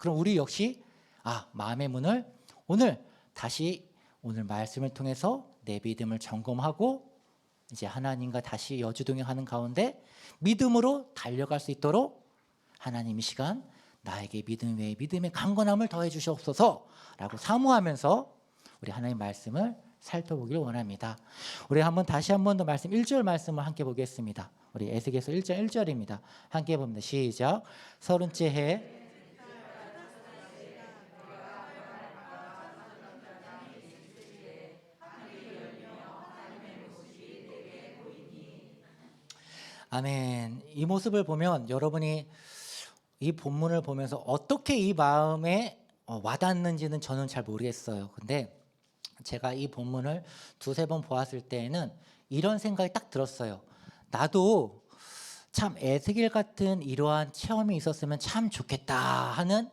그럼 우리 역시 마음의 문을 오늘 다시 오늘 말씀을 통해서 내 믿음을 점검하고 이제 하나님과 다시 여주동행하는 가운데 믿음으로 달려갈 수 있도록 하나님 이 시간 나에게 믿음 외에 믿음의 강건함을 더해 주시옵소서라고 사모하면서 우리 하나님 말씀을 살펴보기를 원합니다. 우리 다시 한 번 더 말씀 1절 말씀을 함께 보겠습니다. 우리 에스겔서 1장 1절입니다. 함께 봅니다. 시작. 30째 해 아멘. 이 모습을 보면 여러분이 이 본문을 보면서 어떻게 이 마음에 와닿는지는 저는 잘 모르겠어요. 근데 제가 이 본문을 두세 번 보았을 때에는 이런 생각이 딱 들었어요. 나도 참 에스겔 같은 이러한 체험이 있었으면 참 좋겠다 하는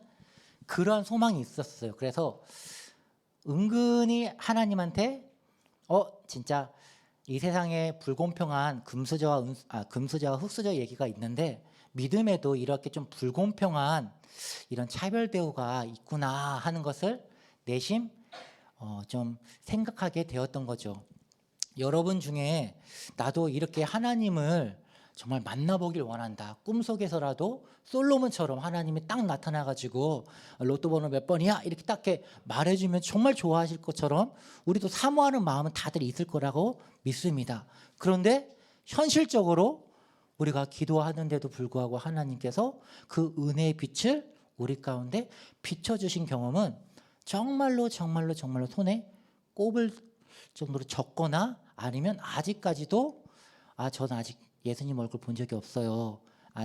그러한 소망이 있었어요. 그래서 은근히 하나님한테 진짜 이 세상에 불공평한 금수저와 흙수저 얘기가 있는데 믿음에도 이렇게 좀 불공평한 이런 차별 대우가 있구나 하는 것을 내심 좀 생각하게 되었던 거죠. 여러분 중에 나도 이렇게 하나님을 정말 만나보길 원한다. 꿈속에서라도 솔로몬처럼 하나님이 딱 나타나가지고 로또 번호 몇 번이야? 이렇게 딱 말해주면 정말 좋아하실 것처럼 우리도 사모하는 마음은 다들 있을 거라고 믿습니다. 그런데 현실적으로 우리가 기도하는데도 불구하고 하나님께서 그 은혜의 빛을 우리 가운데 비춰주신 경험은 정말로 손에 꼽을 정도로 적거나 아니면 아직까지도 저는 아직 예수님 얼굴 본 적이 없어요.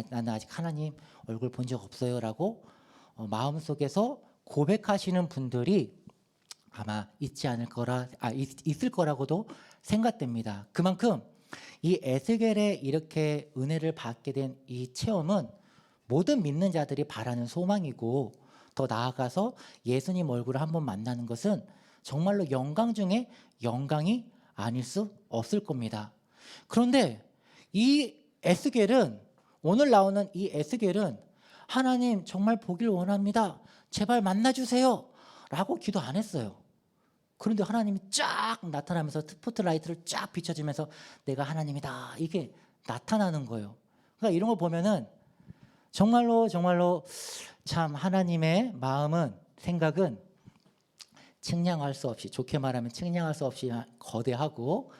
나는 아직 하나님 얼굴 본 적 없어요 라고 마음속에서 고백하시는 분들이 아마 있을 거라고도 생각됩니다. 그만큼 이 에스겔에 이렇게 은혜를 받게 된 이 체험은 모든 믿는 자들이 바라는 소망이고 더 나아가서 예수님 얼굴을 한번 만나는 것은 정말로 영광 중에 영광이 아닐 수 없을 겁니다. 그런데 이 에스겔은 오늘 나오는 이 에스겔은 하나님 정말 보길 원합니다. 제발 만나주세요 라고 기도 안 했어요. 그런데 하나님이 쫙 나타나면서 스포트라이트를 쫙 비춰주면서 내가 하나님이다 이게 나타나는 거예요. 그러니까 이런 걸 보면은 정말로 참 하나님의 마음은 생각은 측량할 수 없이 좋게 말하면 측량할 수 없이 거대하고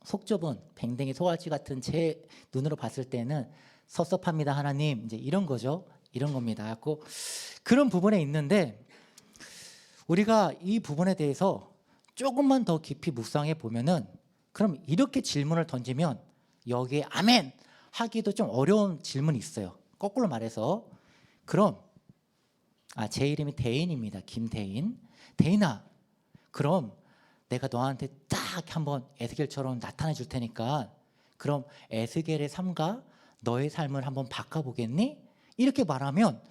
속 좁은 뱅댕이 소갈치 같은 제 눈으로 봤을 때는 섭섭합니다 하나님 이제 이런 거죠. 이런 겁니다. 그런 부분에 있는데 우리가 이 부분에 대해서 조금만 더 깊이 묵상해 보면은 그럼 이렇게 질문을 던지면 여기에 아멘 하기도 좀 어려운 질문이 있어요. 거꾸로 말해서 그럼 제 이름이 대인입니다. 김대인. 대인아 그럼 내가 너한테 딱 한번 에스겔처럼 나타내 줄 테니까 그럼 에스겔의 삶과 너의 삶을 한번 바꿔보겠니? 이렇게 말하면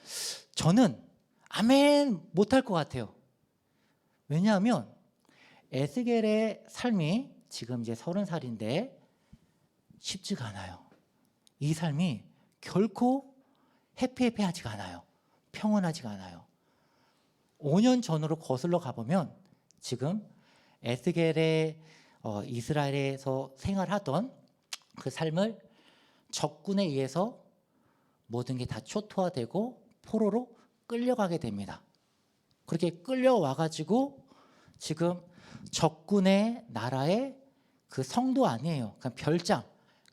저는 아멘 못할 것 같아요. 왜냐하면 에스겔의 삶이 지금 이제 30살인데 쉽지가 않아요. 이 삶이 결코 해피하지가 않아요. 평온하지가 않아요. 5년 전으로 거슬러 가보면 지금 에스겔의 이스라엘에서 생활하던 그 삶을 적군에 의해서 모든 게 다 초토화되고 포로로 끌려가게 됩니다. 그렇게 끌려와가지고 지금 적군의 나라의 그 성도 아니에요. 그냥 별장.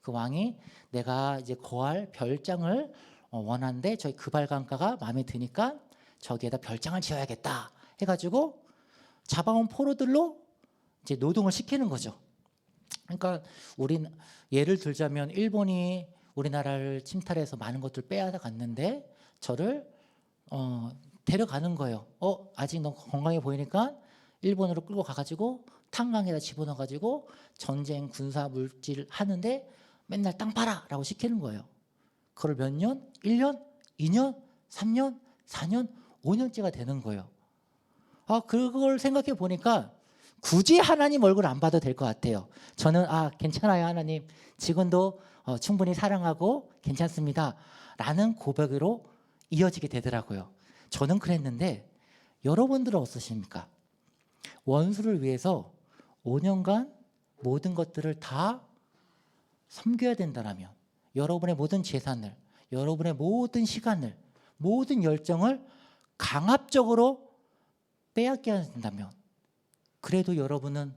그 왕이 내가 이제 거할 별장을 원하는데 저희 그발강가가 마음에 드니까 저기에다 별장을 지어야겠다 해가지고 잡아온 포로들로 이제 노동을 시키는 거죠. 그러니까 우린 예를 들자면 일본이 우리나라를 침탈해서 많은 것들을 빼앗아 갔는데 저를 데려가는 거예요. 아직 너 건강해 보이니까 일본으로 끌고 가가지고 탄광에다 집어넣어가지고 전쟁 군사 물질 하는데 맨날 땅 팔아 라고 시키는 거예요. 그걸 몇 년? 1년? 2년? 3년? 4년? 5년째가 되는 거예요. 그걸 생각해 보니까 굳이 하나님 얼굴 안 봐도 될 것 같아요. 저는 괜찮아요 하나님 지금도 충분히 사랑하고 괜찮습니다 라는 고백으로 이어지게 되더라고요. 저는 그랬는데 여러분들은 어떠십니까? 원수를 위해서 5년간 모든 것들을 다 섬겨야 된다면, 여러분의 모든 재산을, 여러분의 모든 시간을, 모든 열정을 강압적으로 빼앗겨야 된다면, 그래도 여러분은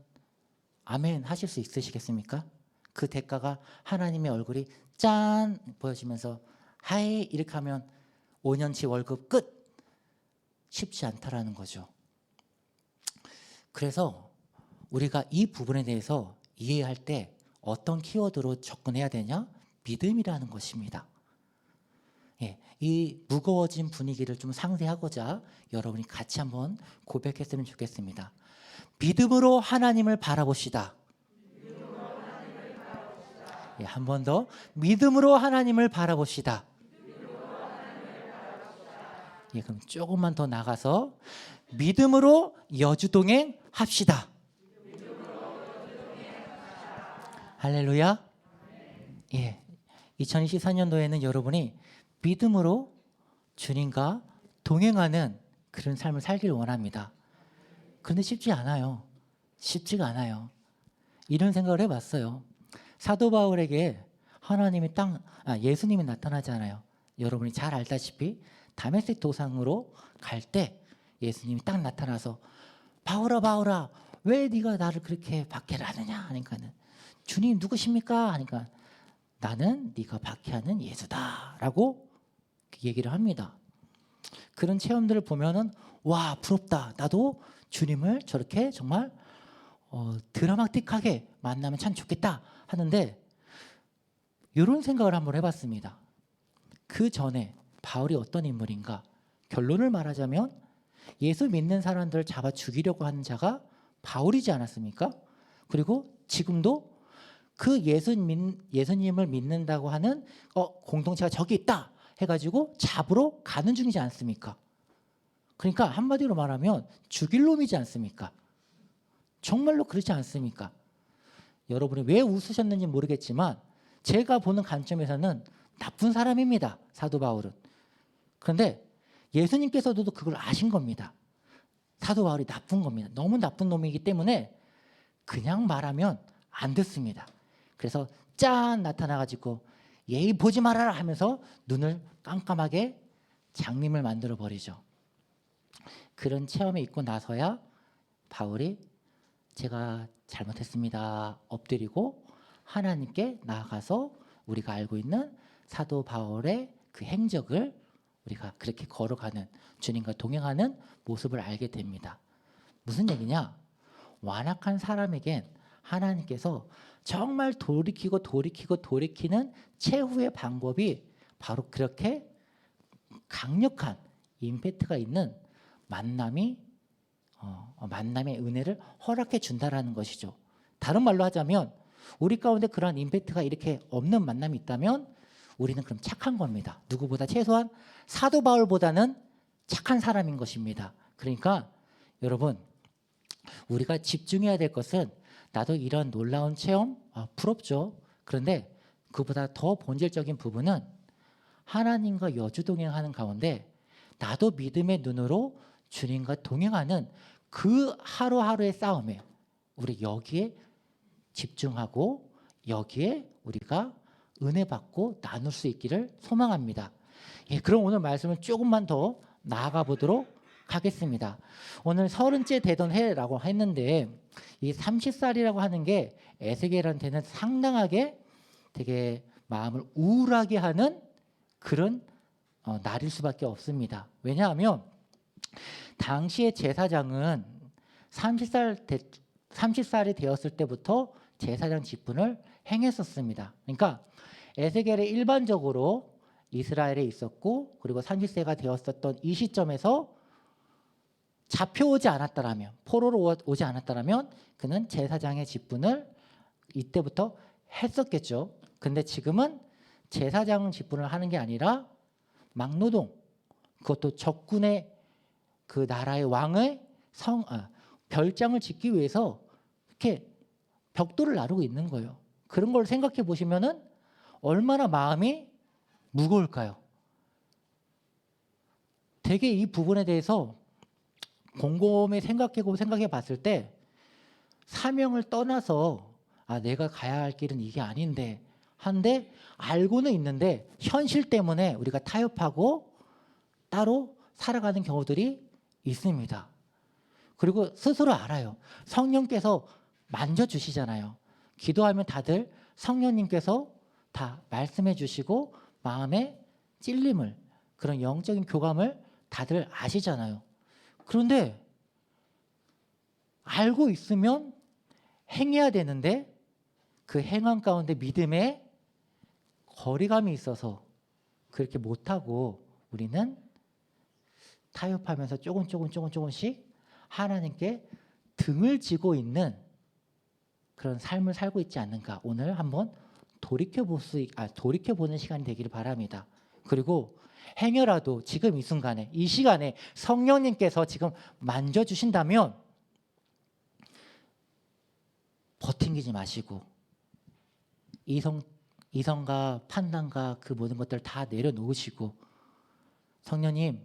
아멘 하실 수 있으시겠습니까? 그 대가가 하나님의 얼굴이 짠 보여지면서 하이 이렇게 하면 5년치 월급 끝. 쉽지 않다라는 거죠. 그래서 우리가 이 부분에 대해서 이해할 때 어떤 키워드로 접근해야 되냐? 믿음이라는 것입니다. 예, 이 무거워진 분위기를 좀 상쇄하고자 여러분이 같이 한번 고백했으면 좋겠습니다. 믿음으로 하나님을 바라봅시다. 예, 한 번 더 믿음으로 하나님을 바라봅시다. 예, 그럼 조금만 더 나가서 믿음으로 여주동행 합시다. 할렐루야. 예, 2024년도에는 여러분이 믿음으로 주님과 동행하는 그런 삶을 살기를 원합니다. 그런데 쉽지 않아요. 쉽지가 않아요. 이런 생각을 해봤어요. 사도 바울에게 하나님이 예수님이 나타나잖아요. 여러분이 잘 알다시피 다메섹 도상으로 갈 때 예수님이 딱 나타나서 바울아 바울아 왜 네가 나를 그렇게 박해를 하느냐 하니까는 주님 누구십니까 하니까 나는 네가 박해하는 예수다 라고 얘기를 합니다. 그런 체험들을 보면은 와 부럽다, 나도 주님을 저렇게 정말 드라마틱하게 만나면 참 좋겠다 하는데, 이런 생각을 한번 해봤습니다. 그 전에 바울이 어떤 인물인가? 결론을 말하자면 예수 믿는 사람들을 잡아 죽이려고 하는 자가 바울이지 않았습니까? 그리고 지금도 그 예수님을 믿는다고 하는 공동체가 저기 있다 해가지고 잡으러 가는 중이지 않습니까? 그러니까 한마디로 말하면 죽일 놈이지 않습니까? 정말로 그렇지 않습니까? 여러분이 왜 웃으셨는지 모르겠지만 제가 보는 관점에서는 나쁜 사람입니다, 사도 바울은. 그런데 예수님께서도 그걸 아신 겁니다. 사도 바울이 나쁜 겁니다. 너무 나쁜 놈이기 때문에 그냥 말하면 안 듣습니다. 그래서 짠 나타나가지고 예의 보지 말아라 하면서 눈을 깜깜하게 장님을 만들어 버리죠. 그런 체험이 있고 나서야 바울이 제가 잘못했습니다 엎드리고 하나님께 나아가서 우리가 알고 있는 사도 바울의 그 행적을 우리가 그렇게 걸어가는, 주님과 동행하는 모습을 알게 됩니다. 무슨 얘기냐? 완악한 사람에겐 하나님께서 정말 돌이키는 최후의 방법이 바로 그렇게 강력한 임팩트가 있는 만남의 은혜를 허락해 준다라는 것이죠. 다른 말로 하자면 우리 가운데 그러한 임팩트가 이렇게 없는 만남이 있다면 우리는 그럼 착한 겁니다. 누구보다 최소한 사도 바울보다는 착한 사람인 것입니다. 그러니까 여러분, 우리가 집중해야 될 것은 나도 이런 놀라운 체험 부럽죠. 그런데 그보다 더 본질적인 부분은 하나님과 여주동행하는 가운데 나도 믿음의 눈으로 주님과 동행하는 그 하루하루의 싸움에 우리 여기에 집중하고 여기에 우리가 은혜 받고 나눌 수 있기를 소망합니다. 예, 그럼 오늘 말씀을 조금만 더 나아가 보도록 하겠습니다. 오늘 30째 되던 해라고 했는데 이 30살이라고 하는 게 에스겔한테는 상당하게 되게 마음을 우울하게 하는 그런 날일 수밖에 없습니다. 왜냐하면 당시의 제사장은 30살이 되었을 때부터 제사장 직분을 행했었습니다. 그러니까 에스겔이 일반적으로 이스라엘에 있었고 그리고 30세가 되었었던 이 시점에서 잡혀오지 않았다라면, 포로로 오지 않았다라면 그는 제사장의 직분을 이때부터 했었겠죠. 근데 지금은 제사장 직분을 하는 게 아니라 막노동, 그것도 적군의 그 나라의 왕의 별장을 짓기 위해서 이렇게 벽돌을 나르고 있는 거예요. 그런 걸 생각해 보시면은 얼마나 마음이 무거울까요? 되게 이 부분에 대해서 곰곰이 생각해 봤을 때 사명을 떠나서 내가 가야 할 길은 이게 아닌데 한데 알고는 있는데 현실 때문에 우리가 타협하고 따로 살아가는 경우들이 있습니다. 그리고 스스로 알아요. 성령께서 만져주시잖아요. 기도하면 다들 성령님께서 다 말씀해 주시고 마음에 찔림을, 그런 영적인 교감을 다들 아시잖아요. 그런데 알고 있으면 행해야 되는데 그 행함 가운데 믿음에 거리감이 있어서 그렇게 못하고 우리는 타협하면서 조금씩 하나님께 등을 지고 있는 그런 삶을 살고 있지 않는가, 오늘 한번 돌이켜보는 시간이 되기를 바랍니다. 그리고 행여라도 지금 이 순간에 이 시간에 성령님께서 지금 만져주신다면 버팅기지 마시고 이성과 판단과 그 모든 것들을 다 내려놓으시고, 성령님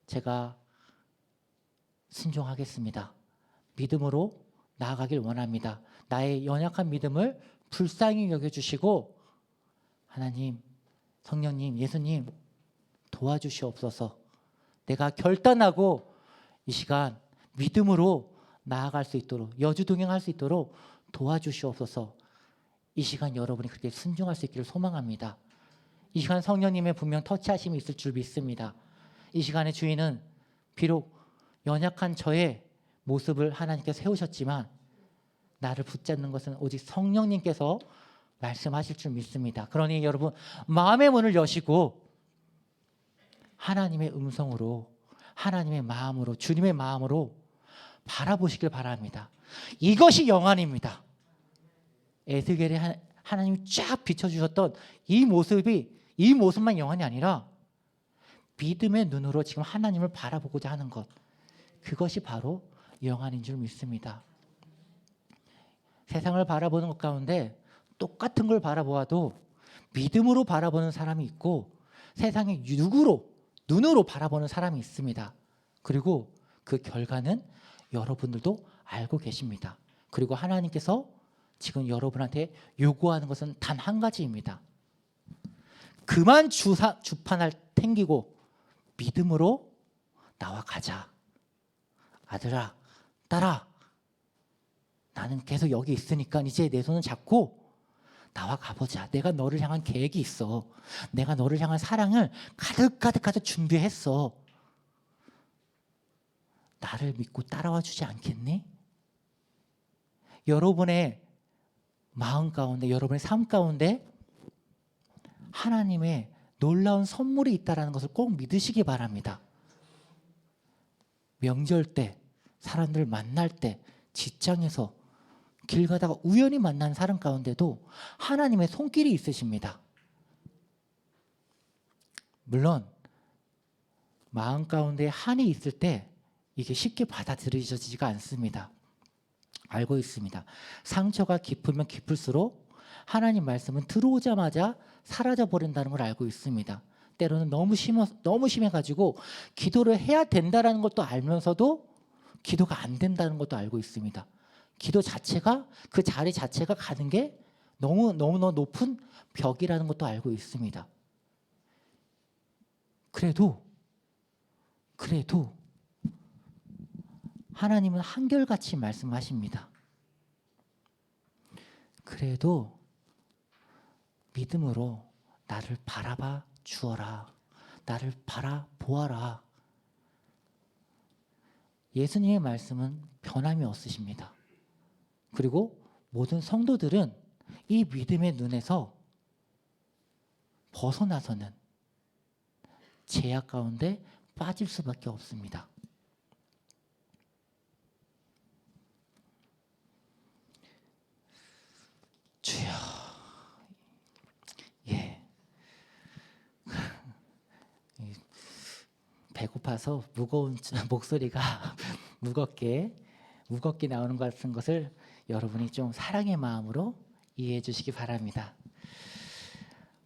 제가 순종하겠습니다. 믿음으로 나아가길 원합니다. 나의 연약한 믿음을 불쌍히 여겨주시고 하나님, 성령님, 예수님 도와주시옵소서. 내가 결단하고 이 시간 믿음으로 나아갈 수 있도록, 여주동행할 수 있도록 도와주시옵소서. 이 시간 여러분이 그렇게 순종할 수 있기를 소망합니다. 이 시간 성령님의 분명 터치하심이 있을 줄 믿습니다. 이 시간에 주인은 비록 연약한 저의 모습을 하나님께서 세우셨지만 나를 붙잡는 것은 오직 성령님께서 말씀하실 줄 믿습니다. 그러니 여러분 마음의 문을 여시고 하나님의 음성으로, 하나님의 마음으로, 주님의 마음으로 바라보시길 바랍니다. 이것이 영안입니다. 에스겔에 하나님이 쫙 비춰주셨던 이 모습만 영안이 아니라 믿음의 눈으로 지금 하나님을 바라보고자 하는 것, 그것이 바로 영안인 줄 믿습니다. 세상을 바라보는 것 가운데 똑같은 걸 바라보아도 믿음으로 바라보는 사람이 있고 세상의 눈으로 바라보는 사람이 있습니다. 그리고 그 결과는 여러분들도 알고 계십니다. 그리고 하나님께서 지금 여러분한테 요구하는 것은 단 한 가지입니다. 그만 주판을 탱기고 믿음으로 나와 가자. 아들아, 딸아, 나는 계속 여기 있으니까 이제 내 손을 잡고 나와 가보자. 내가 너를 향한 계획이 있어. 내가 너를 향한 사랑을 가득 준비했어. 나를 믿고 따라와 주지 않겠니? 여러분의 마음 가운데, 여러분의 삶 가운데 하나님의 놀라운 선물이 있다는 것을 꼭 믿으시기 바랍니다. 명절 때, 사람들 만날 때, 직장에서 길 가다가 우연히 만난 사람 가운데도 하나님의 손길이 있으십니다. 물론 마음 가운데 한이 있을 때 이게 쉽게 받아들여지지가 않습니다. 알고 있습니다. 상처가 깊으면 깊을수록 하나님 말씀은 들어오자마자 사라져 버린다는 걸 알고 있습니다. 때로는 너무 심해가지고 기도를 해야 된다는 것도 알면서도 기도가 안 된다는 것도 알고 있습니다. 기도 자체가, 그 자리 자체가 가는 게 너무너무 높은 벽이라는 것도 알고 있습니다. 그래도 하나님은 한결같이 말씀하십니다. 그래도 믿음으로 나를 바라봐 주어라. 나를 바라보아라. 예수님의 말씀은 변함이 없으십니다. 그리고 모든 성도들은 이 믿음의 눈에서 벗어나서는 죄악 가운데 빠질 수밖에 없습니다. 주여, 배고파서 무거운 목소리가 무겁게 나오는 것 같은 것을 여러분이 좀 사랑의 마음으로 이해해 주시기 바랍니다.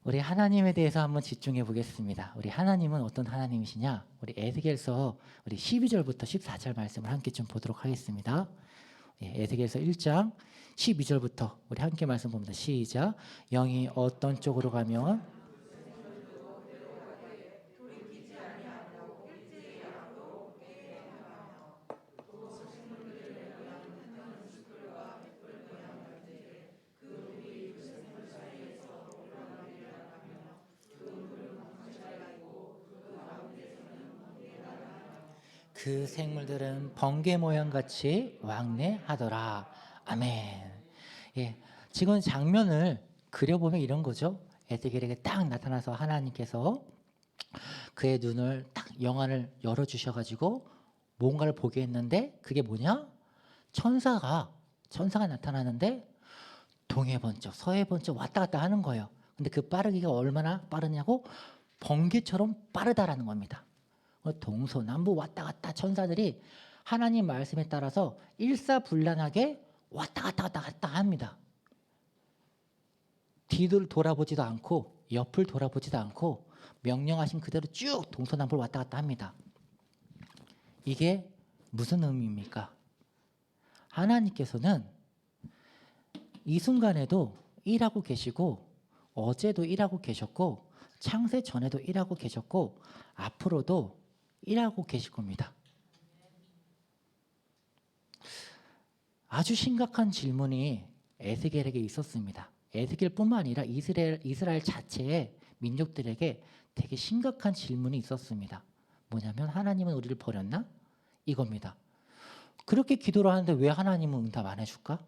우리 하나님에 대해서 한번 집중해 보겠습니다. 우리 하나님은 어떤 하나님이시냐? 우리 에스겔서 우리 12절부터 14절 말씀을 함께 좀 보도록 하겠습니다. 에스겔서 1장 12절부터 우리 함께 말씀 봅니다. 시작. 영이 어떤 쪽으로 가면 그 생물들은 번개 모양같이 왕래하더라. 아멘. 예, 지금 장면을 그려보면 이런 거죠. 에스겔에게 딱 나타나서 하나님께서 그의 눈을 딱 영안을 열어주셔가지고 뭔가를 보게 했는데 그게 뭐냐? 천사가 나타나는데 동해 번쩍 서해 번쩍 왔다 갔다 하는 거예요. 근데 그 빠르기가 얼마나 빠르냐고 번개처럼 빠르다라는 겁니다. 동서남북 왔다 갔다 천사들이 하나님 말씀에 따라서 일사불란하게 왔다 갔다 합니다. 뒤를 돌아보지도 않고 옆을 돌아보지도 않고 명령하신 그대로 쭉 동서남북을 왔다 갔다 합니다. 이게 무슨 의미입니까? 하나님께서는 이 순간에도 일하고 계시고 어제도 일하고 계셨고 창세 전에도 일하고 계셨고 앞으로도 일하고 계실 겁니다. 아주 심각한 질문이 에스겔에게 있었습니다. 에스겔뿐만 아니라 이스라엘 자체의 민족들에게 되게 심각한 질문이 있었습니다. 뭐냐면 하나님은 우리를 버렸나? 이겁니다. 그렇게 기도를 하는데 왜 하나님은 응답 안 해줄까?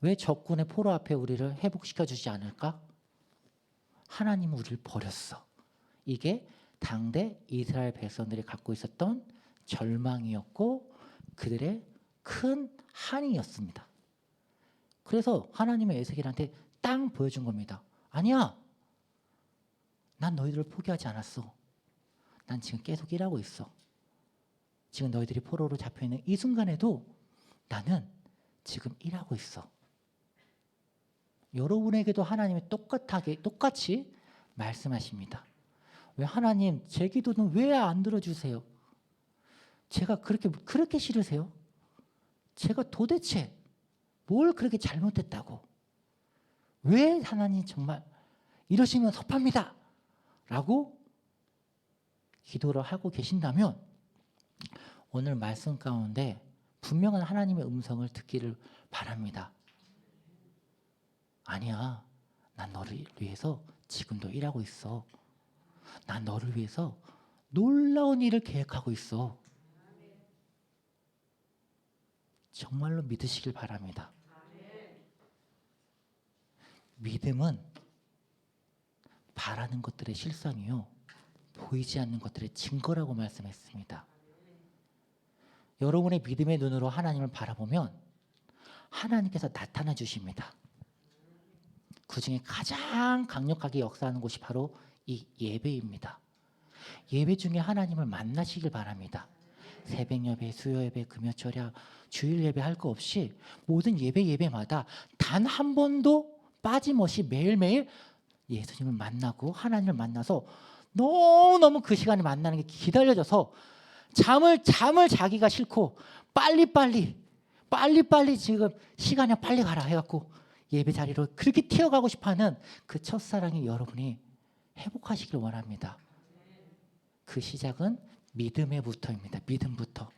왜 적군의 포로 앞에 우리를 회복시켜 주지 않을까? 하나님은 우리를 버렸어. 이게 당대 이스라엘 백성들이 갖고 있었던 절망이었고 그들의 큰 한이었습니다. 그래서 하나님은 에스겔한테 딱 보여준 겁니다. 아니야. 난 너희들을 포기하지 않았어. 난 지금 계속 일하고 있어. 지금 너희들이 포로로 잡혀있는 이 순간에도 나는 지금 일하고 있어. 여러분에게도 하나님이 똑같이 말씀하십니다. 왜 하나님 제 기도는 왜 안 들어주세요? 제가 그렇게 싫으세요? 제가 도대체 뭘 그렇게 잘못했다고? 왜 하나님 정말 이러시면 섭합니다. 라고 기도를 하고 계신다면 오늘 말씀 가운데 분명한 하나님의 음성을 듣기를 바랍니다. 아니야. 난 너를 위해서 지금도 일하고 있어. 난 너를 위해서 놀라운 일을 계획하고 있어. 정말로 믿으시길 바랍니다. 믿음은 바라는 것들의 실상이요 보이지 않는 것들의 증거라고 말씀했습니다. 여러분의 믿음의 눈으로 하나님을 바라보면 하나님께서 나타나 주십니다. 그 중에 가장 강력하게 역사하는 곳이 바로 이 예배입니다. 예배 중에 하나님을 만나시길 바랍니다. 새벽 예배, 수요 예배, 금요 철야, 주일 예배 할 거 없이 모든 예배마다 단 한 번도 빠짐없이 매일매일 예수님을 만나고 하나님을 만나서 너무너무 그 시간에 만나는 게 기다려져서 잠을 자기가 싫고 빨리빨리 지금 시간이 빨리 가라 해갖고 예배 자리로 그렇게 튀어가고 싶어하는 그 첫사랑이 여러분이 회복하시길 원합니다. 그 시작은 믿음에부터입니다. 믿음부터.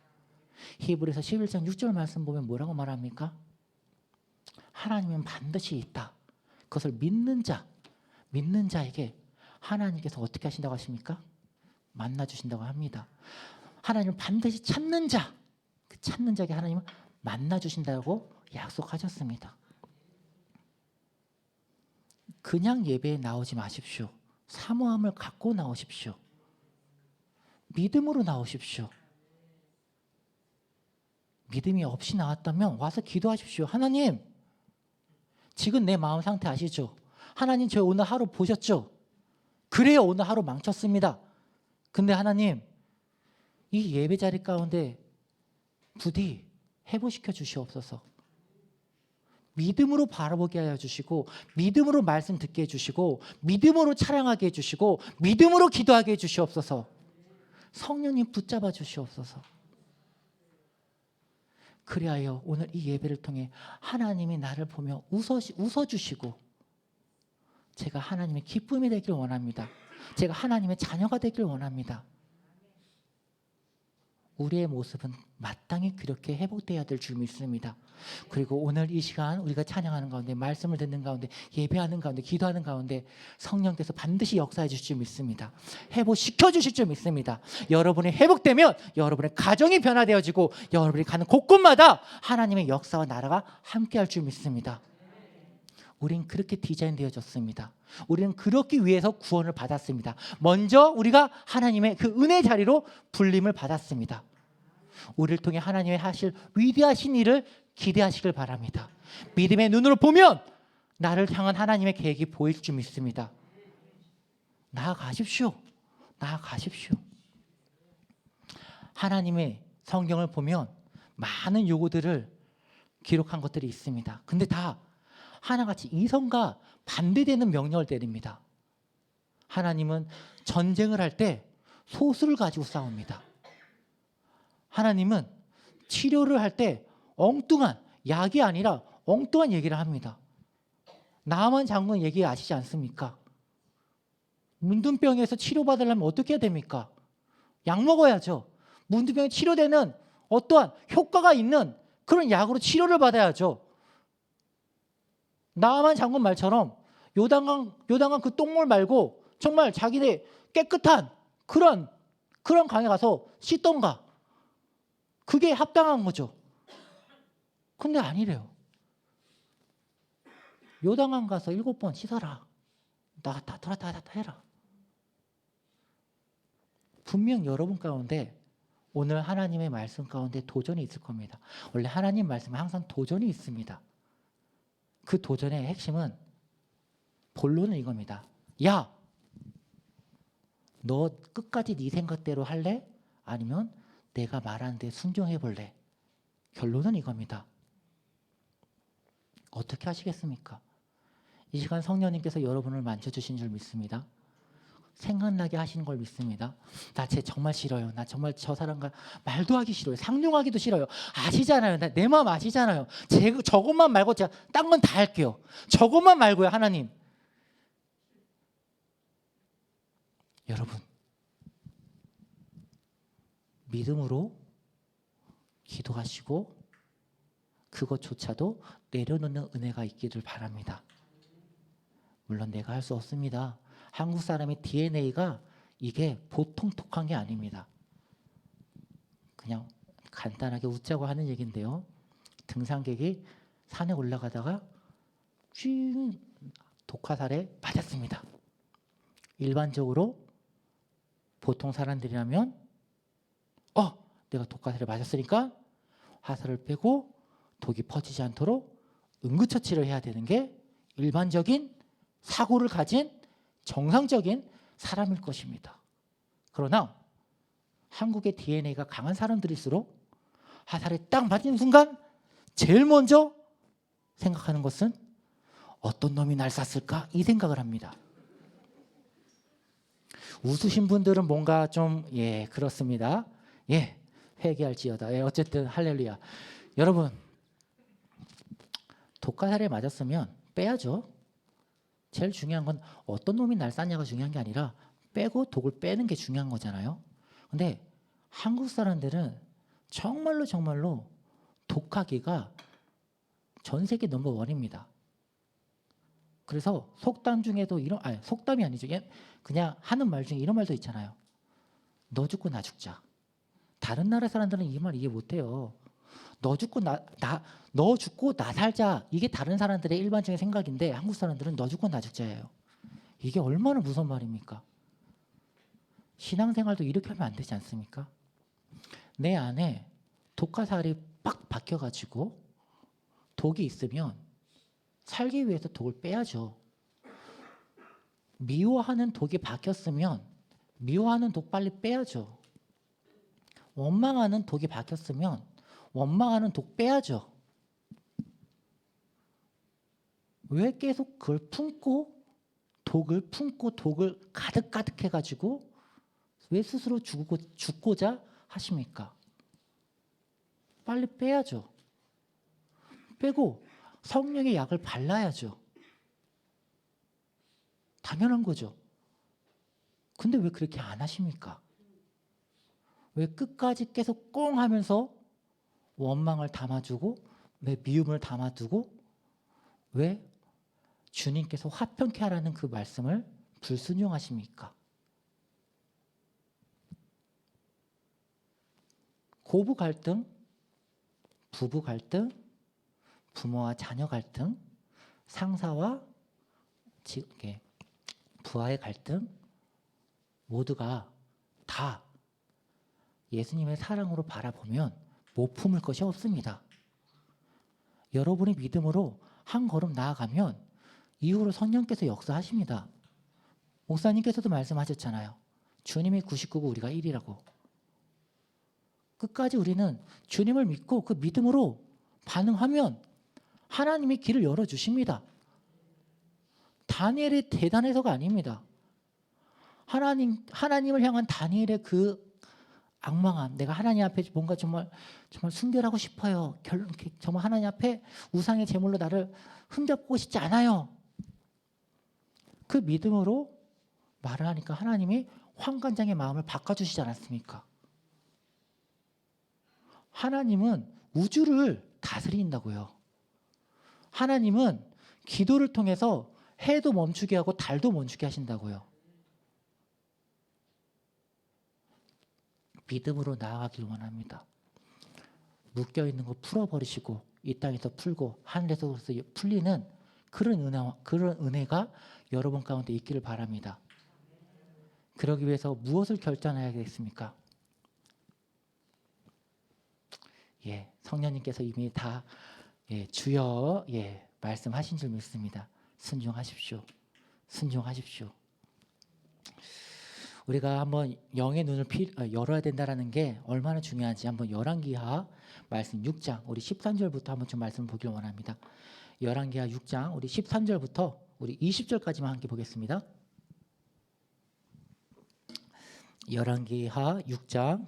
히브리서 11장 6절 말씀 보면 뭐라고 말합니까? 하나님은 반드시 있다. 그것을 믿는 자에게 하나님께서 어떻게 하신다고 하십니까? 만나주신다고 합니다. 하나님을 반드시 찾는 자, 그 찾는 자에게 하나님은 만나주신다고 약속하셨습니다. 그냥 예배에 나오지 마십시오. 사모함을 갖고 나오십시오. 믿음으로 나오십시오. 믿음이 없이 나왔다면 와서 기도하십시오. 하나님, 지금 내 마음 상태 아시죠? 하나님, 저 오늘 하루 보셨죠? 그래요, 오늘 하루 망쳤습니다. 근데 하나님, 이 예배 자리 가운데 부디 회복시켜 주시옵소서. 믿음으로 바라보게 하여 주시고 믿음으로 말씀 듣게 해주시고 믿음으로 찬양하게 해주시고 믿음으로 기도하게 해주시옵소서. 성령님 붙잡아 주시옵소서. 그리하여 오늘 이 예배를 통해 하나님이 나를 보며 웃어주시고 제가 하나님의 기쁨이 되길 원합니다. 제가 하나님의 자녀가 되길 원합니다. 우리의 모습은 마땅히 그렇게 회복되어야 될 줄 믿습니다. 그리고 오늘 이 시간 우리가 찬양하는 가운데 말씀을 듣는 가운데 예배하는 가운데 기도하는 가운데 성령께서 반드시 역사해 주실 줄 믿습니다. 회복시켜 주실 줄 믿습니다. 여러분이 회복되면 여러분의 가정이 변화되어지고 여러분이 가는 곳곳마다 하나님의 역사와 나라가 함께할 줄 믿습니다. 우린 그렇게 디자인되어졌습니다. 우리는 그렇기 위해서 구원을 받았습니다. 먼저 우리가 하나님의 그 은혜 자리로 불림을 받았습니다. 우리를 통해 하나님의 하실 위대하신 일을 기대하시길 바랍니다. 믿음의 눈으로 보면 나를 향한 하나님의 계획이 보일 줄 믿습니다. 나아가십시오. 나아가십시오. 하나님의 성경을 보면 많은 요구들을 기록한 것들이 있습니다. 근데 다 하나같이 이성과 반대되는 명령을 내립니다. 하나님은 전쟁을 할 때 소수를 가지고 싸웁니다. 하나님은 치료를 할 때 엉뚱한 약이 아니라 엉뚱한 얘기를 합니다. 나만 장군 얘기 아시지 않습니까? 문둥병에서 치료받으려면 어떻게 해야 됩니까? 약 먹어야죠. 문둥병에 치료되는 어떠한 효과가 있는 그런 약으로 치료를 받아야죠. 나만 장군 말처럼 요단강 그 똥물 말고 정말 자기네 깨끗한 그런 강에 가서 씻던가. 그게 합당한 거죠. 근데 아니래요. 요단강 가서 7번 씻어라. 다 해라. 분명 여러분 가운데 오늘 하나님의 말씀 가운데 도전이 있을 겁니다. 원래 하나님 말씀에 항상 도전이 있습니다. 그 도전의 핵심은 본론은 이겁니다. 야, 너 끝까지 네 생각대로 할래? 아니면 내가 말하는 데 순종해 볼래? 결론은 이겁니다. 어떻게 하시겠습니까? 이 시간 성령님께서 여러분을 만져주신 줄 믿습니다. 생각나게 하시는 걸 믿습니다. 나 쟤 정말 싫어요. 나 정말 저 사람과 말도 하기 싫어요. 상종하기도 싫어요. 아시잖아요. 내 마음 아시잖아요. 저것만 말고 제가 딴 건 다 할게요. 저것만 말고요. 하나님. 여러분, 믿음으로 기도하시고 그것조차도 내려놓는 은혜가 있기를 바랍니다. 물론 내가 할 수 없습니다. 한국 사람의 DNA가 이게 보통 독한 게 아닙니다. 그냥 간단하게 웃자고 하는 얘기인데요. 등산객이 산에 올라가다가 쭉 독화살에 맞았습니다. 일반적으로 보통 사람들이라면 내가 독화살에 맞았으니까 화살을 빼고 독이 퍼지지 않도록 응급처치를 해야 되는 게 일반적인 사고를 가진 정상적인 사람일 것입니다. 그러나 한국의 DNA가 강한 사람들일수록 화살에 딱 맞은 순간 제일 먼저 생각하는 것은 어떤 놈이 날 쐈을까? 이 생각을 합니다. 웃으신 분들은 뭔가 좀 그렇습니다. 회개할지어다. 어쨌든 할렐루야. 여러분, 독화살에 맞았으면 빼야죠. 제일 중요한 건 어떤 놈이 날 쐈냐가 중요한 게 아니라 빼고 독을 빼는 게 중요한 거잖아요. 근데 한국 사람들은 정말로 독하기가 전 세계 넘버원입니다. 그래서 속담 중에도 속담이 아니죠. 그냥 하는 말 중에 이런 말도 있잖아요. 너 죽고 나 죽자. 다른 나라 사람들은 이 말 이해 못해요. 너 죽고 나 살자. 이게 다른 사람들의 일반적인 생각인데 한국 사람들은 너 죽고 나 죽자예요. 이게 얼마나 무서운 말입니까? 신앙생활도 이렇게 하면 안 되지 않습니까? 내 안에 독화살이 빡 박혀가지고 독이 있으면 살기 위해서 독을 빼야죠. 미워하는 독이 박혔으면 미워하는 독 빨리 빼야죠. 원망하는 독이 박혔으면 원망하는 독 빼야죠. 왜 계속 그걸 품고 독을 가득 해가지고 왜 스스로 죽고자 하십니까? 빨리 빼야죠. 빼고 성령의 약을 발라야죠. 당연한 거죠. 근데 왜 그렇게 안 하십니까? 왜 끝까지 계속 꽁 하면서 원망을 담아주고 왜 미움을 담아두고 왜 주님께서 화평케 하라는 그 말씀을 불순종하십니까? 고부 갈등, 부부 갈등, 부모와 자녀 갈등, 상사와 부하의 갈등 모두가 다 예수님의 사랑으로 바라보면 못 품을 것이 없습니다. 여러분이 믿음으로 한 걸음 나아가면 이후로 성령께서 역사하십니다. 목사님께서도 말씀하셨잖아요. 주님이 99고 우리가 1이라고. 끝까지 우리는 주님을 믿고 그 믿음으로 반응하면 하나님이 길을 열어주십니다. 다니엘이 대단해서가 아닙니다. 하나님을 향한 다니엘의 그 악망함, 내가 하나님 앞에 뭔가 정말 순결하고 싶어요. 정말 하나님 앞에 우상의 제물로 나를 흠잡고 싶지 않아요. 그 믿음으로 말을 하니까 하나님이 환관장의 마음을 바꿔주시지 않았습니까? 하나님은 우주를 다스린다고요. 하나님은 기도를 통해서 해도 멈추게 하고 달도 멈추게 하신다고요. 믿음으로 나아가길 원합니다. 묶여있는 거 풀어버리시고 이 땅에서 풀고 하늘에서 풀리는 그런 은혜가 여러분 가운데 있기를 바랍니다. 그러기 위해서 무엇을 결단해야겠습니까? 성령님께서 이미 다 주여 말씀하신 줄 믿습니다. 순종하십시오. 순종하십시오. 우리가 한번 영의 눈을 열어야 된다는 게 얼마나 중요한지 한번 열왕기하 말씀 6장 우리 13절부터 한번 좀 말씀을 보기를 원합니다. 열왕기하 6장 우리 13절부터 우리 20절까지만 함께 보겠습니다. 열왕기하 6장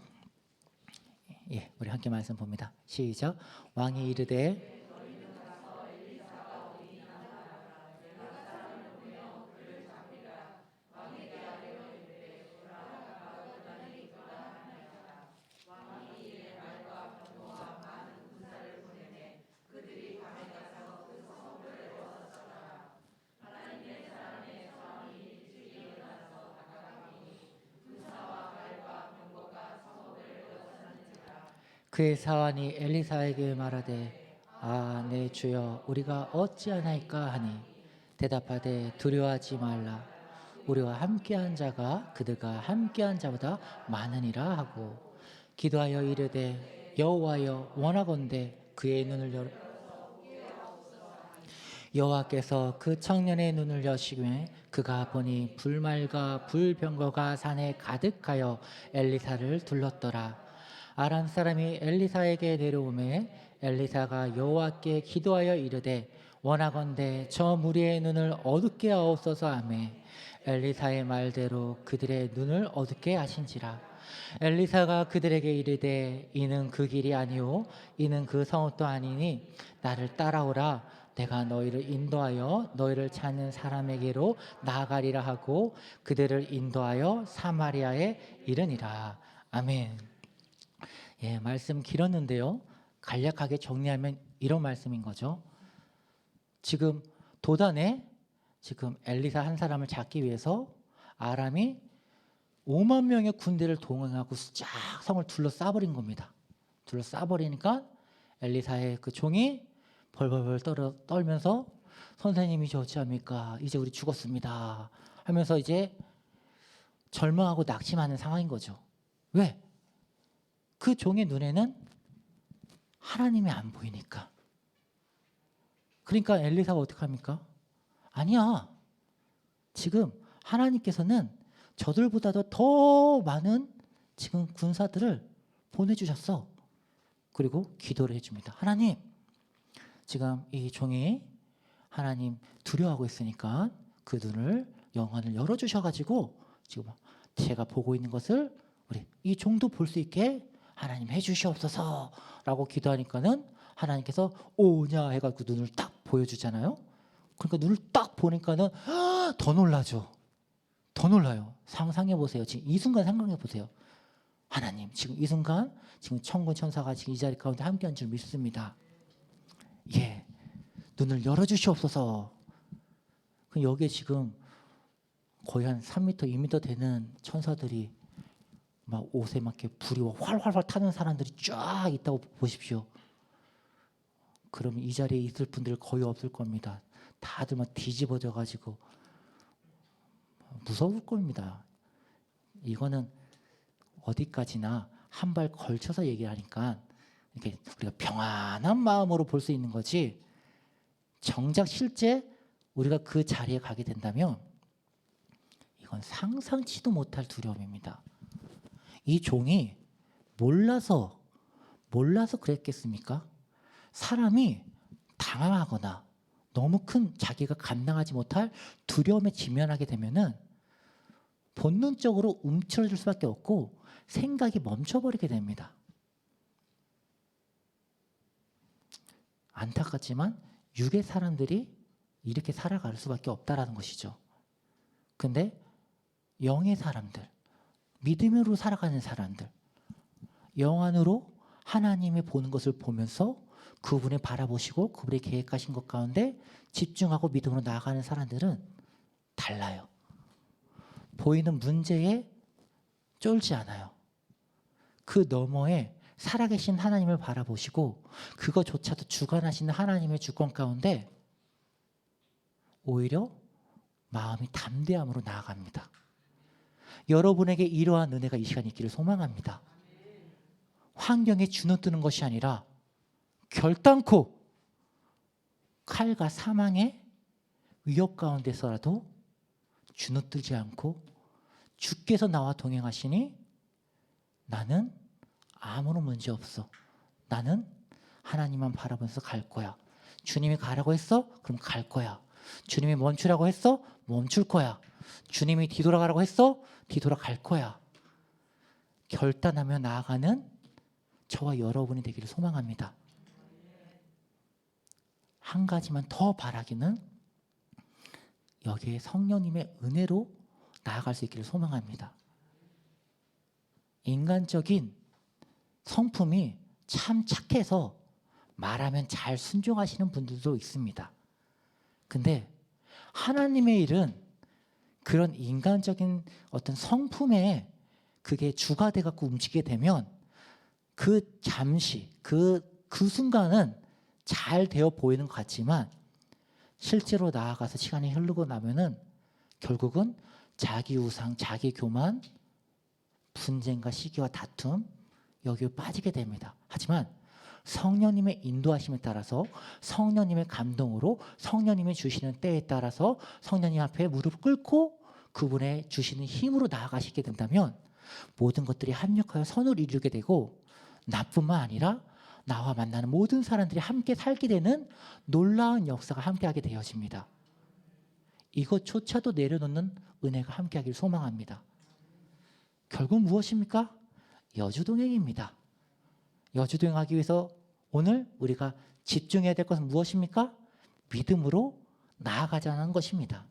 우리 함께 말씀 봅니다. 시작. 왕이 이르되 그의 사환이 엘리사에게 말하되 내 주여 우리가 어찌하나이까 하니 대답하되 두려워하지 말라 우리와 함께한 자가 그들과 함께한 자보다 많으니라 하고 기도하여 이르되 여호와여 원하건대 그의 눈을 열어 여호와께서 그 청년의 눈을 여시매 그가 보니 불말과 불병거가 산에 가득하여 엘리사를 둘렀더라. 아람 사람이 엘리사에게 내려오매 엘리사가 여호와께 기도하여 이르되 원하건대 저 무리의 눈을 어둡게 하옵소서 하매 엘리사의 말대로 그들의 눈을 어둡게 하신지라. 엘리사가 그들에게 이르되 이는 그 길이 아니오 이는 그 성읍도 아니니 나를 따라오라 내가 너희를 인도하여 너희를 찾는 사람에게로 나아가리라 하고 그들을 인도하여 사마리아에 이르니라. 아멘. 말씀 길었는데요. 간략하게 정리하면 이런 말씀인 거죠. 지금 도단에 지금 엘리사 한 사람을 잡기 위해서 아람이 5만 명의 군대를 동원하고 쫙 성을 둘러싸버린 겁니다. 둘러싸버리니까 엘리사의 그 종이 벌벌벌 떨면서 선생님이 저 어찌합니까? 이제 우리 죽었습니다. 하면서 이제 절망하고 낙심하는 상황인 거죠. 왜? 그 종의 눈에는 하나님이 안 보이니까. 그러니까 엘리사가 어떻게 합니까? 아니야. 지금 하나님께서는 저들보다도 더 많은 지금 군사들을 보내주셨어. 그리고 기도를 해줍니다. 하나님, 지금 이 종이 하나님 두려워하고 있으니까 그 눈을 영안을 열어주셔가지고 지금 제가 보고 있는 것을 우리 이 종도 볼 수 있게 하나님 해주시옵소서라고 기도하니까는 하나님께서 오냐 해가지고 눈을 딱 보여주잖아요. 그러니까 눈을 딱 보니까는 더 놀라죠. 더 놀라요. 상상해 보세요. 지금 이 순간 상상해 보세요. 하나님 지금 이 순간 지금 천군 천사가 지금 이 자리 가운데 함께한 줄 믿습니다. 예, 눈을 열어주시옵소서. 그럼 여기에 지금 거의 한 3m, 2m 되는 천사들이 막 옷에 막 이렇게 불이 활활활 타는 사람들이 쫙 있다고 보십시오. 그러면 이 자리에 있을 분들 거의 없을 겁니다. 다들 막 뒤집어져 가지고 무서울 겁니다. 이거는 어디까지나 한 발 걸쳐서 얘기하니까 이렇게 우리가 평안한 마음으로 볼 수 있는 거지, 정작 실제 우리가 그 자리에 가게 된다면 이건 상상치도 못할 두려움입니다. 이 종이 몰라서 그랬겠습니까? 사람이 당황하거나 너무 큰 자기가 감당하지 못할 두려움에 직면하게 되면은 본능적으로 움츠러들 수밖에 없고 생각이 멈춰버리게 됩니다. 안타깝지만 육의 사람들이 이렇게 살아갈 수밖에 없다라는 것이죠. 근데 영의 사람들, 믿음으로 살아가는 사람들, 영 안으로 하나님이 보는 것을 보면서 그분을 바라보시고 그분의 계획하신 것 가운데 집중하고 믿음으로 나아가는 사람들은 달라요. 보이는 문제에 쫄지 않아요. 그 너머에 살아계신 하나님을 바라보시고 그것조차도 주관하시는 하나님의 주권 가운데 오히려 마음이 담대함으로 나아갑니다. 여러분에게 이러한 은혜가 이 시간 있기를 소망합니다. 환경에 주눅드는 것이 아니라 결단코 칼과 사망의 위협 가운데서라도 주눅들지 않고 주께서 나와 동행하시니 나는 아무런 문제 없어. 나는 하나님만 바라보면서 갈 거야. 주님이 가라고 했어? 그럼 갈 거야. 주님이 멈추라고 했어? 멈출 거야. 주님이 뒤돌아가라고 했어? 뒤돌아갈 거야. 결단하며 나아가는 저와 여러분이 되기를 소망합니다. 한 가지만 더 바라기는 여기에 성령님의 은혜로 나아갈 수 있기를 소망합니다. 인간적인 성품이 참 착해서 말하면 잘 순종하시는 분들도 있습니다. 근데 하나님의 일은 그런 인간적인 어떤 성품에 그게 주가 돼 갖고 움직이게 되면 그 잠시 그 순간은 잘 되어 보이는 것 같지만 실제로 나아가서 시간이 흐르고 나면은 결국은 자기 우상, 자기 교만, 분쟁과 시기와 다툼 여기에 빠지게 됩니다. 하지만 성령님의 인도하심에 따라서 성령님의 감동으로 성령님이 주시는 때에 따라서 성령님 앞에 무릎 꿇고 그분의 주시는 힘으로 나아가시게 된다면 모든 것들이 합력하여 선을 이루게 되고 나뿐만 아니라 나와 만나는 모든 사람들이 함께 살게 되는 놀라운 역사가 함께하게 되어집니다. 이것조차도 내려놓는 은혜가 함께하길 소망합니다. 결국 무엇입니까? 여주동행입니다. 여주동행하기 위해서 오늘 우리가 집중해야 될 것은 무엇입니까? 믿음으로 나아가자는 것입니다.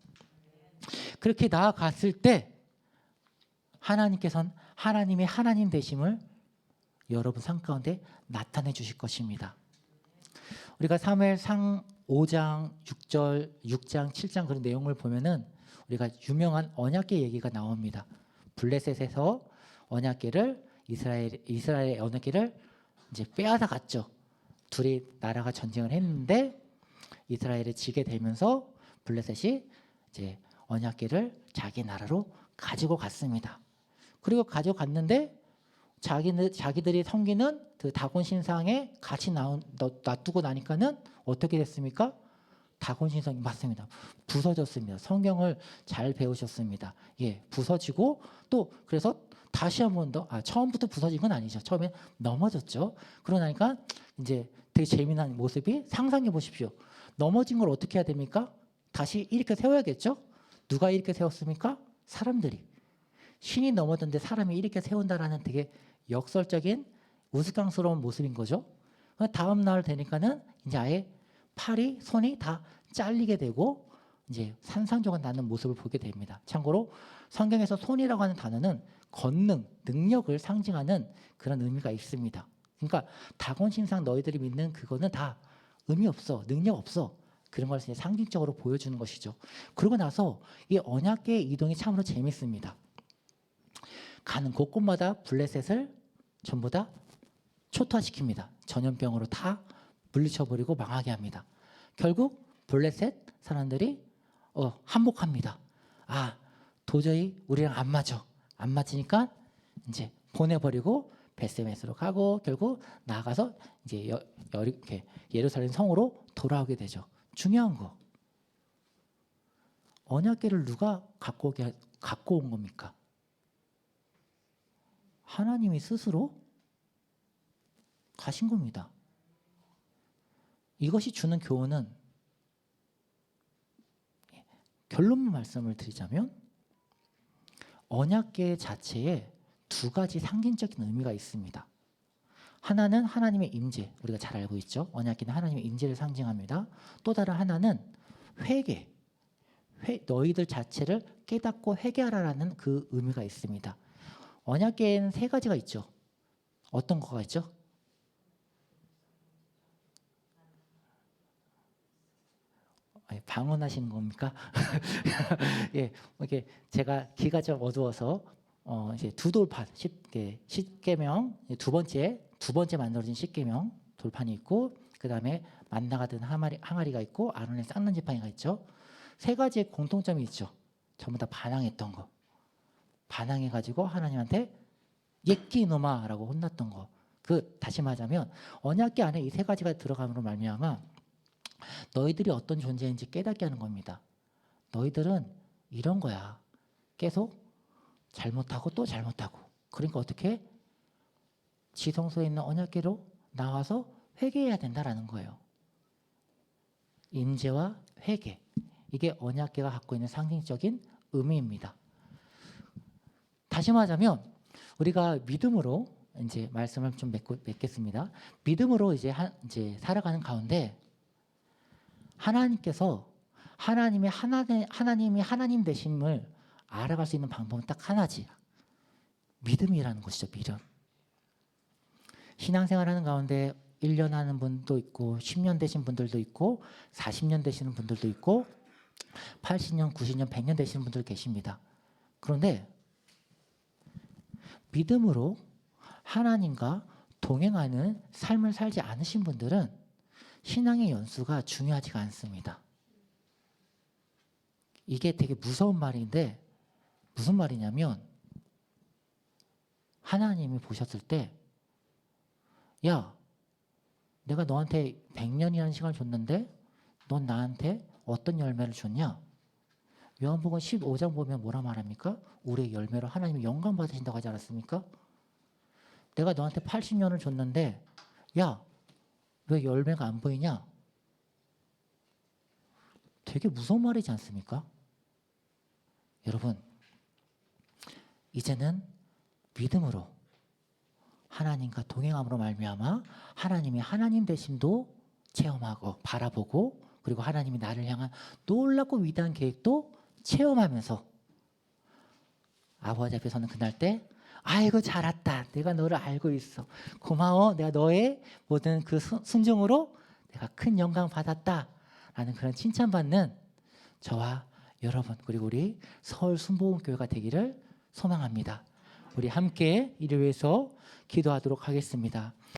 그렇게 나아갔을 때 하나님께서는 하나님의 하나님 되심을 여러분 삶 가운데 나타내 주실 것입니다. 우리가 사무엘상 5장, 6절, 6장, 7장 그런 내용을 보면은 우리가 유명한 언약궤 얘기가 나옵니다. 블레셋에서 언약궤를 이스라엘의 언약궤를 이제 빼앗아 갔죠. 둘이 나라가 전쟁을 했는데 이스라엘이 지게 되면서 블레셋이 이제 언약궤를 자기 나라로 가지고 갔습니다. 그리고 가져갔는데 자기들이 섬기는 그 다곤 신상에 같이 놔두고 나니까는 어떻게 됐습니까? 다곤 신상이 맞습니다. 부서졌습니다. 성경을 잘 배우셨습니다. 예, 부서지고 또 그래서 다시 한 번 더 처음부터 부서진 건 아니죠. 처음에 넘어졌죠. 그러고 나니까 이제 되게 재미난 모습이 상상해 보십시오. 넘어진 걸 어떻게 해야 됩니까? 다시 일으켜 세워야겠죠? 누가 일으켜 세웠습니까? 사람들이. 신이 넘어졌는데 사람이 일으켜 세운다라는 되게 역설적인 우스꽝스러운 모습인 거죠. 다음 날 되니까는 이제 아예 팔이 손이 다 잘리게 되고 이제 산산조각 나는 모습을 보게 됩니다. 참고로 성경에서 손이라고 하는 단어는 권능, 능력을 상징하는 그런 의미가 있습니다. 그러니까 다곤신상 너희들이 믿는 그거는 다 의미 없어, 능력 없어. 그런 걸 상징적으로 보여주는 것이죠. 그러고 나서 이 언약궤의 이동이 참으로 재밌습니다. 가는 곳곳마다 블레셋을 전부 다 초토화시킵니다. 전염병으로 다 물리쳐버리고 망하게 합니다. 결국 블레셋 사람들이 한복합니다. 아, 도저히 우리랑 안 맞아. 안 맞으니까 이제 보내버리고 베스메스로 가고 결국 나아가서 이제 예루살렘 성으로 돌아오게 되죠. 중요한 거. 언약궤를 누가 갖고 온 겁니까? 하나님이 스스로 가신 겁니다. 이것이 주는 교훈은 결론만 말씀을 드리자면 언약궤 자체에 두 가지 상징적인 의미가 있습니다. 하나는 하나님의 임재, 우리가 잘 알고 있죠. 언약궤는 하나님의 임재를 상징합니다. 또 다른 하나는 회개, 너희들 자체를 깨닫고 회개하라라는 그 의미가 있습니다. 언약궤에는 세 가지가 있죠. 어떤 거가 있죠? 방언하시는 겁니까? 예, 이렇게 제가 귀가 좀 어두워서 이제 두 돌판, 십계명 두 번째 만들어진 십계명 돌판이 있고 그 다음에 만나가 든 항아리가 있고 아론의 쌍난 지팡이가 있죠. 세 가지의 공통점이 있죠. 전부 다 반항했던 거. 반항해가지고 하나님한테 예끼 이놈아라고 혼났던 거. 다시 말하자면 언약궤 안에 이 세 가지가 들어감으로 말미암아 너희들이 어떤 존재인지 깨닫게 하는 겁니다. 너희들은 이런 거야. 계속 잘못하고 또 잘못하고. 그러니까 어떻게? 지성소에 있는 언약궤로 나와서 회개해야 된다라는 거예요. 임재와 회개. 이게 언약궤가 갖고 있는 상징적인 의미입니다. 다시 말하자면 우리가 믿음으로 이제 말씀을 좀 맺겠습니다. 믿음으로 이제 살아가는 가운데 하나님께서 하나님이 하나님 되심을 알아갈 수 있는 방법은 딱 하나지. 믿음이라는 것이죠. 믿음. 신앙생활하는 가운데 1년 하는 분도 있고 10년 되신 분들도 있고 40년 되시는 분들도 있고 80년, 90년, 100년 되시는 분들 계십니다. 그런데 믿음으로 하나님과 동행하는 삶을 살지 않으신 분들은 신앙의 연수가 중요하지가 않습니다. 이게 되게 무서운 말인데 무슨 말이냐면 하나님이 보셨을 때 야, 내가 너한테 100년이라는 시간을 줬는데 넌 나한테 어떤 열매를 줬냐? 요한복음 15장 보면 뭐라 말합니까? 우리의 열매로 하나님이 영광 받으신다고 하지 않았습니까? 내가 너한테 80년을 줬는데 야, 왜 열매가 안 보이냐? 되게 무서운 말이지 않습니까? 여러분, 이제는 믿음으로 하나님과 동행함으로 말미암아 하나님이 하나님 되심도 체험하고 바라보고 그리고 하나님이 나를 향한 놀랍고 위대한 계획도 체험하면서 아버지 앞에 서는 그날 때 아이고 잘 왔다. 내가 너를 알고 있어. 고마워. 내가 너의 모든 그 순종으로 내가 큰 영광 받았다. 라는 그런 칭찬받는 저와 여러분 그리고 우리 서울 순복음교회가 되기를 소망합니다. 우리 함께 이를 위해서 기도하도록 하겠습니다.